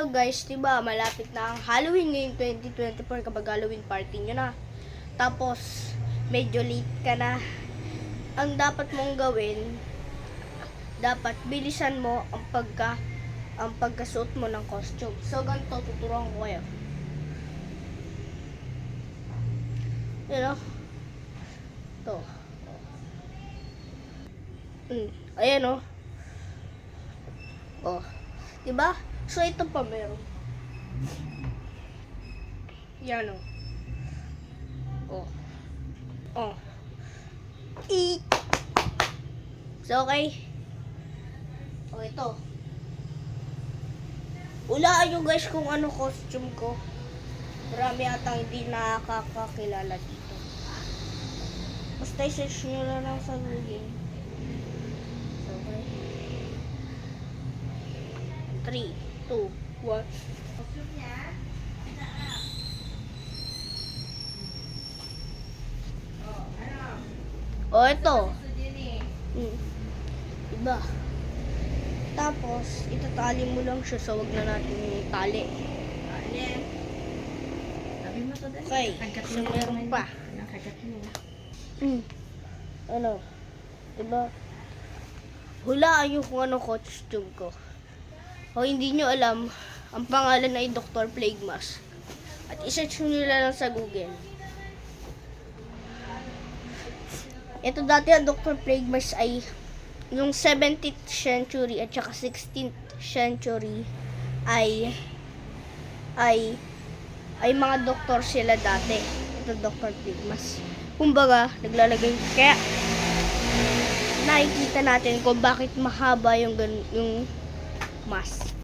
So guys, diba malapit na ang Halloween ngayong 2024 kapag Halloween party nyo na. Tapos, medyo late ka na. Ang dapat mong gawin, dapat bilisan mo ang pagkasuot mo ng costume. So ganito, tuturuan ko kayo. You know? To. Ayan o. Oh. Diba? So, ito pa meron. Yan o. Oh. Oh. So, okay. Oh, ito. Hulaan nyo guys kung ano costume ko. Marami atang hindi nakakakilala dito. Basta i-search nyo lang sa Google. So, okay. 3, 2, 1. Oh, ito. Diba? Tapos, itatali mo lang siya, so wag na natin itali. Okay, so meron pa. Ano? Diba? Hulaan nyo kung ano costume ko. O hindi nyo alam, ang pangalan ay Dr. Plague Mask. At isearch nyo lang sa Google. Ito dati ang Dr. Plague Mask ay yung 17th century at saka 16th century ay mga doktor sila dati. Ito Dr. Plague Mask. Kumbaga, naglalagay kaya nakikita natin kung bakit mahaba yung mask.